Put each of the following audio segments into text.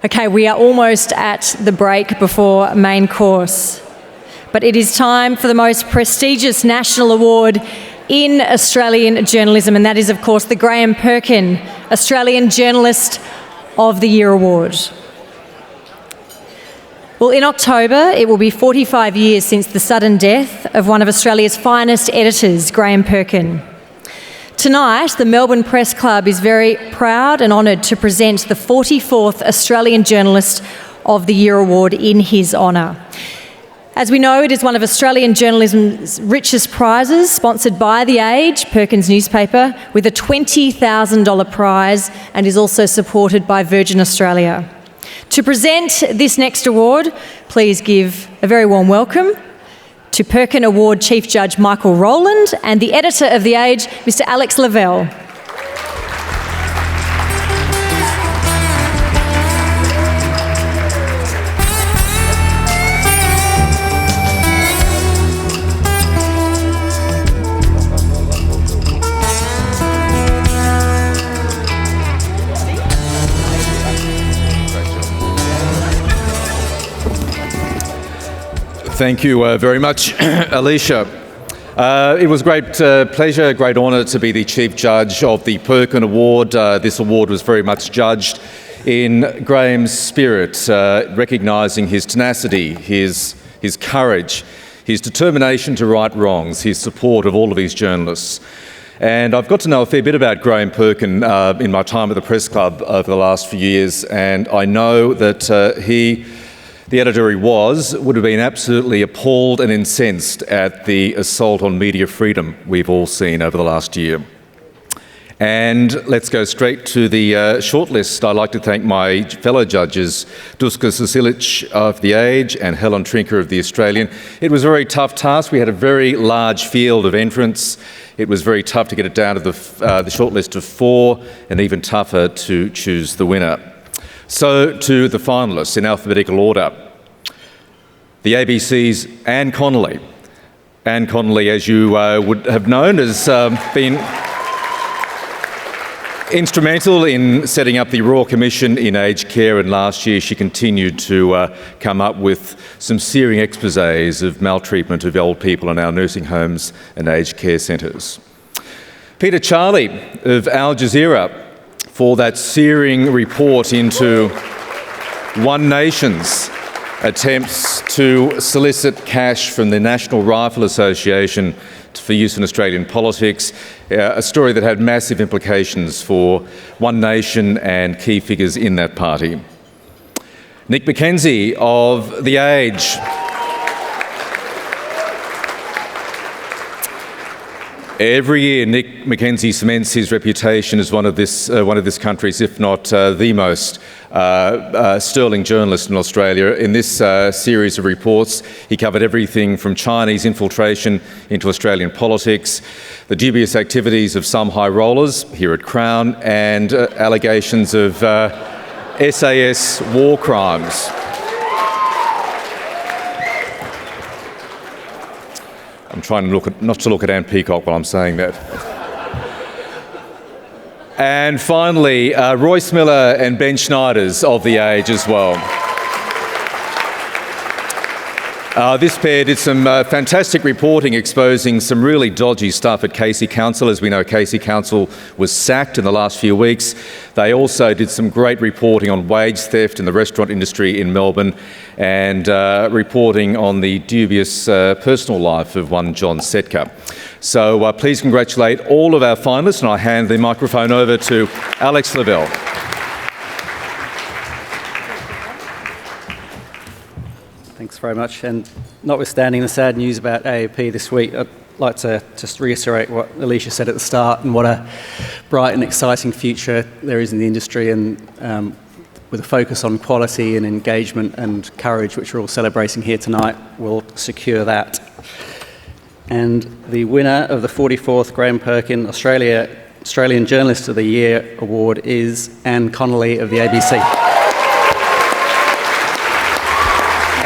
Okay, we are almost at the break before main course, but it is time for the most prestigious national award in Australian journalism, and that is, of course, the Graham Perkin Australian Journalist of the Year Award. Well, in October, it will be 45 years since the sudden death of one of Australia's finest editors, Graham Perkin. Tonight, the Melbourne Press Club is very proud and honoured to present the 44th Australian Journalist of the Year Award in his honour. As we know, it is one of Australian journalism's richest prizes, sponsored by The Age, Perkins newspaper, with a $20,000 prize, and is also supported by Virgin Australia. To present this next award, please give a very warm welcome to Perkin Award Chief Judge Michael Rowland and the editor of The Age, Mr. Alex Lavelle. Thank you very much, Alicia. It was a great pleasure, great honour to be the Chief Judge of the Perkin Award. This award was very much judged in Graham's spirit, recognising his tenacity, his courage, his determination to right wrongs, his support of all of his journalists. And I've got to know a fair bit about Graham Perkin in my time at the Press Club over the last few years, and I know that the editor he would have been absolutely appalled and incensed at the assault on media freedom we've all seen over the last year. And let's go straight to the shortlist. I'd like to thank my fellow judges, Duska Sisilic of The Age and Helen Trinker of The Australian. It was a very tough task. We had a very large field of entrants. It was very tough to get it down to the shortlist of 4, and even tougher to choose the winner. So to the finalists in alphabetical order. The ABC's Anne Connolly. Anne Connolly, as you would have known, has been instrumental in setting up the Royal Commission in Aged Care, and last year she continued to come up with some searing exposés of maltreatment of old people in our nursing homes and aged care centres. Peter Charlie of Al Jazeera, for that searing report into One Nation's attempts to solicit cash from the National Rifle Association for use in Australian politics, a story that had massive implications for One Nation and key figures in that party. Nick Mckenzie of The Age. Every year, Nick Mckenzie cements his reputation as one of this country's, if not the most sterling journalist in Australia. In this series of reports, he covered everything from Chinese infiltration into Australian politics, the dubious activities of some high rollers here at Crown, and allegations of SAS war crimes. I'm trying not to look at Anne Peacock while I'm saying that. And finally, Royce Miller and Ben Schneiders of The Age as well. This pair did some fantastic reporting exposing some really dodgy stuff at Casey Council. As we know, Casey Council was sacked in the last few weeks. They also did some great reporting on wage theft in the restaurant industry in Melbourne, and reporting on the dubious personal life of one John Setka. So please congratulate all of our finalists, and I hand the microphone over to Alex Lavelle. Thanks very much. And notwithstanding the sad news about AAP this week, I'd like to just reiterate what Alicia said at the start, and what a bright and exciting future there is in the industry, and with a focus on quality and engagement and courage, which we're all celebrating here tonight, will secure that. And the winner of the 44th Graham Perkin Australian Journalist of the Year Award is Anne Connolly of the ABC.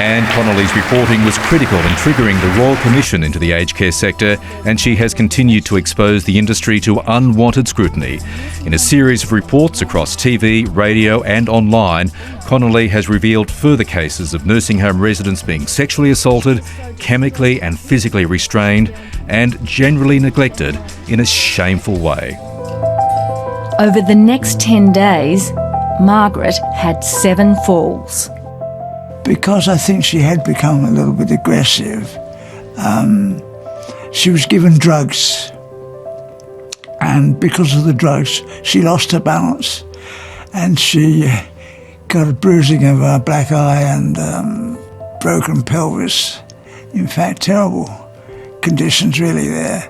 Anne Connolly's reporting was critical in triggering the Royal Commission into the aged care sector, and she has continued to expose the industry to unwanted scrutiny. In a series of reports across TV, radio and online, Connolly has revealed further cases of nursing home residents being sexually assaulted, chemically and physically restrained, and generally neglected in a shameful way. Over the next 10 days, Margaret had 7 falls. Because I think she had become a little bit aggressive, she was given drugs, and because of the drugs she lost her balance and she got a bruising of her black eye and broken pelvis. In fact, terrible conditions really there.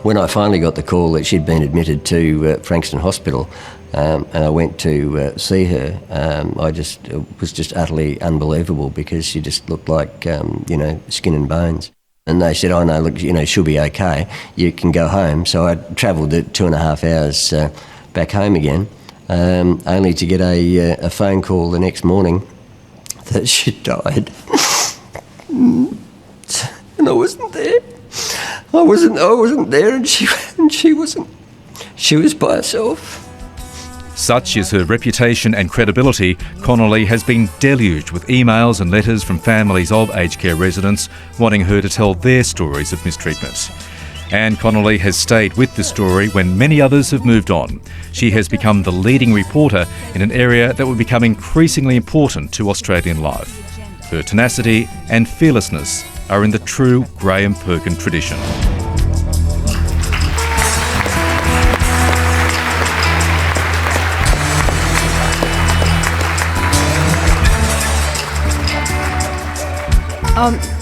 When I finally got the call that she'd been admitted to Frankston Hospital, and I went to see her, it was just utterly unbelievable because she just looked like, skin and bones. And they said, oh no, look, she'll be okay, you can go home. So I travelled 2.5 hours back home again, only to get a phone call the next morning that she'd died. And I wasn't there. I wasn't there, and she wasn't. She was by herself. Such is her reputation and credibility, Connolly has been deluged with emails and letters from families of aged care residents wanting her to tell their stories of mistreatment. Anne Connolly has stayed with the story when many others have moved on. She has become the leading reporter in an area that will become increasingly important to Australian life. Her tenacity and fearlessness are in the true Graham Perkin tradition.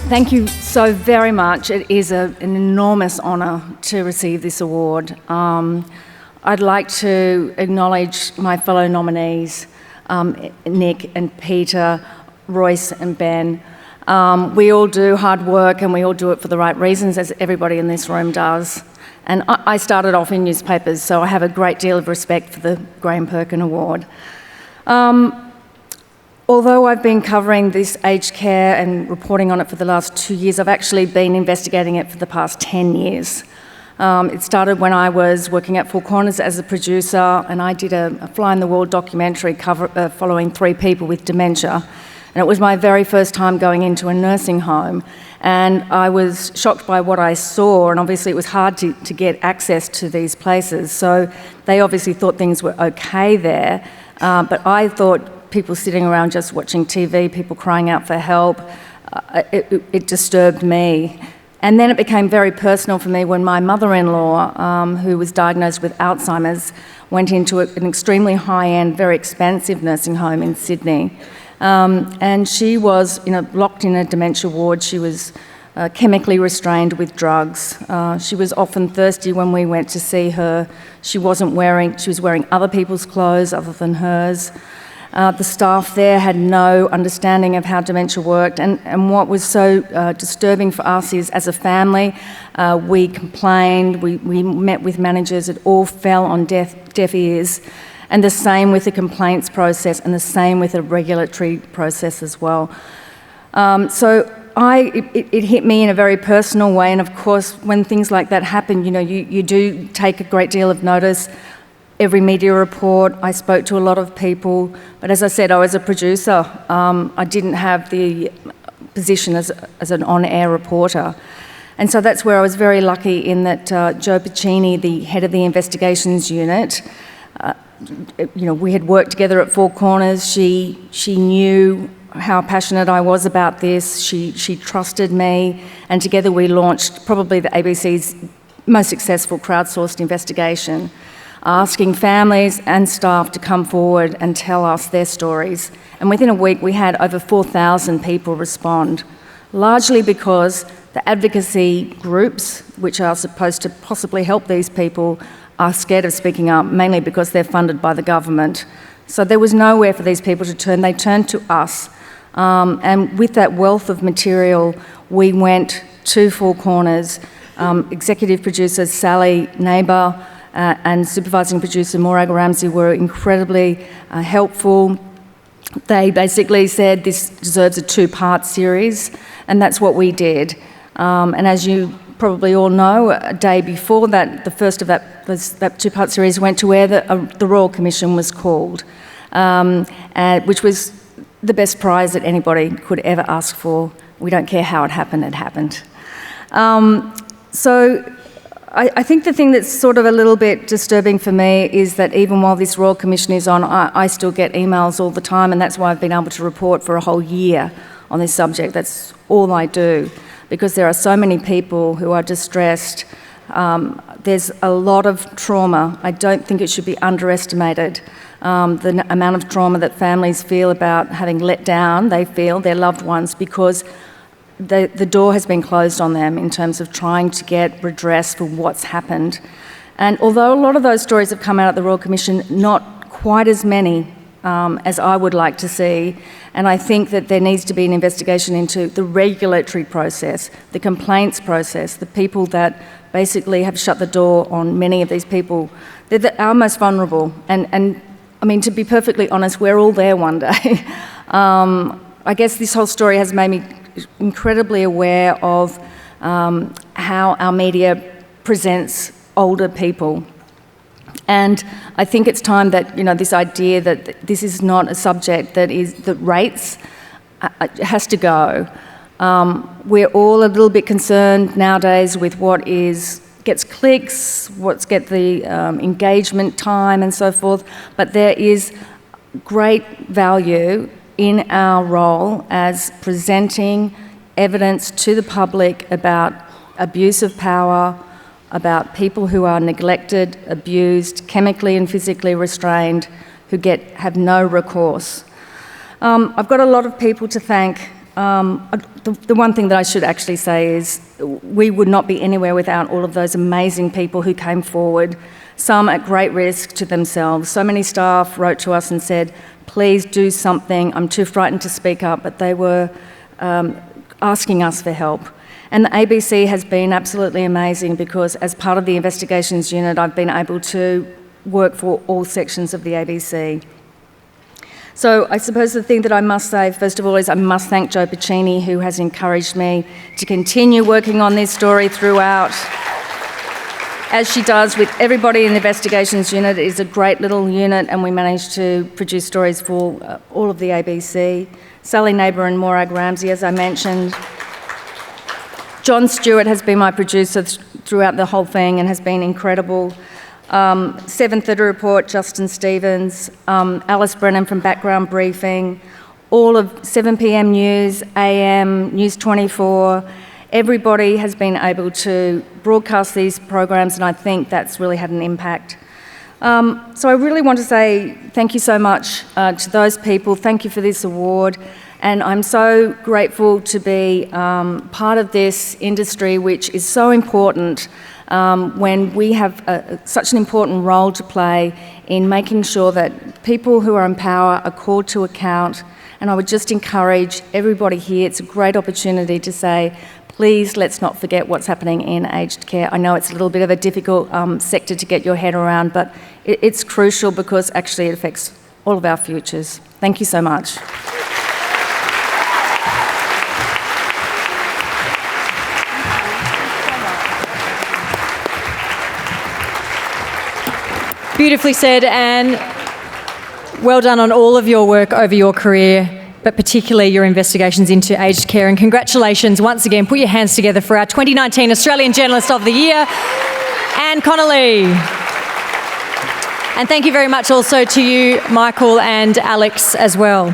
Thank you so very much. It is an enormous honour to receive this award. I'd like to acknowledge my fellow nominees, Nick and Peter, Royce and Ben. We all do hard work and we all do it for the right reasons, as everybody in this room does. And I started off in newspapers, so I have a great deal of respect for the Graham Perkin Award. Although I've been covering this aged care and reporting on it for the last 2 years, I've actually been investigating it for the past 10 years. It started when I was working at Four Corners as a producer, and I did a fly-in-the-wall documentary following 3 people with dementia. And it was my very first time going into a nursing home, and I was shocked by what I saw, and obviously it was hard to get access to these places. So they obviously thought things were okay there, but I thought people sitting around just watching TV, people crying out for help, it disturbed me. And then it became very personal for me when my mother-in-law, who was diagnosed with Alzheimer's, went into an extremely high-end, very expensive nursing home in Sydney. And she was locked in a dementia ward. She was chemically restrained with drugs. She was often thirsty when we went to see her. She was wearing other people's clothes other than hers. The staff there had no understanding of how dementia worked, and what was so disturbing for us is, as a family, we complained, we met with managers, it all fell on deaf ears, and the same with the complaints process, and the same with the regulatory process as well. So it hit me in a very personal way, and of course, when things like that happen, you do take a great deal of notice. Every media report, I spoke to a lot of people, but as I said, I was a producer. I didn't have the position as an on-air reporter. And so that's where I was very lucky in that Joe Piccini, the head of the investigations unit, we had worked together at Four Corners. She knew how passionate I was about this. She trusted me, and together we launched probably the ABC's most successful crowdsourced investigation, asking families and staff to come forward and tell us their stories. And within a week, we had over 4,000 people respond, largely because the advocacy groups, which are supposed to possibly help these people, are scared of speaking up, mainly because they're funded by the government. So there was nowhere for these people to turn. They turned to us. And with that wealth of material, we went to Four Corners. Executive producers Sally Neighbour and supervising producer Morag Ramsey were incredibly helpful. They basically said this deserves a two-part series, and that's what we did. And as you probably all know, a day before that, the first of that two-part series went to air. The Royal Commission was called, which was the best prize that anybody could ever ask for. We don't care how it happened, it happened. So I think the thing that's sort of a little bit disturbing for me is that even while this Royal Commission is on, I still get emails all the time, and that's why I've been able to report for a whole year on this subject. That's all I do, because there are so many people who are distressed. There's a lot of trauma. I don't think it should be underestimated, the amount of trauma that families feel about having let down, they feel, their loved ones, because the door has been closed on them in terms of trying to get redress for what's happened. And although a lot of those stories have come out at the Royal Commission, not quite as many as I would like to see. And I think that there needs to be an investigation into the regulatory process, the complaints process, the people that basically have shut the door on many of these people. They're our most vulnerable. And I mean, to be perfectly honest, we're all there one day. I guess this whole story has made me incredibly aware of how our media presents older people. And I think it's time that, this idea that this is not a subject that rates has to go. We're all a little bit concerned nowadays with what gets clicks, what's get the engagement time and so forth, but there is great value in our role as presenting evidence to the public about abuse of power, about people who are neglected, abused, chemically and physically restrained, who have no recourse. I've got a lot of people to thank. The one thing that I should actually say is we would not be anywhere without all of those amazing people who came forward, some at great risk to themselves. So many staff wrote to us and said, please do something, I'm too frightened to speak up, but they were asking us for help. And the ABC has been absolutely amazing because as part of the investigations unit, I've been able to work for all sections of the ABC. So I suppose the thing that I must say, first of all, is I must thank Jo Piccini, who has encouraged me to continue working on this story throughout, as she does with everybody in the investigations unit. It is a great little unit, and we managed to produce stories for all of the ABC. Sally Neighbour and Morag Ramsey, as I mentioned. John Stewart has been my producer throughout the whole thing and has been incredible. 7:30 Report, Justin Stevens, Alice Brennan from Background Briefing, all of 7pm News, AM, News 24, everybody has been able to broadcast these programs, and I think that's really had an impact. So I really want to say thank you so much to those people. Thank you for this award. And I'm so grateful to be part of this industry, which is so important when we have such an important role to play in making sure that people who are in power are called to account. And I would just encourage everybody here, it's a great opportunity to say, please let's not forget what's happening in aged care. I know it's a little bit of a difficult sector to get your head around, but it's crucial because actually it affects all of our futures. Thank you so much. Beautifully said, Anne. Well done on all of your work over your career, but particularly your investigations into aged care. And congratulations once again. Put your hands together for our 2019 Australian Journalist of the Year, Anne Connolly. And thank you very much also to you, Michael and Alex, as well.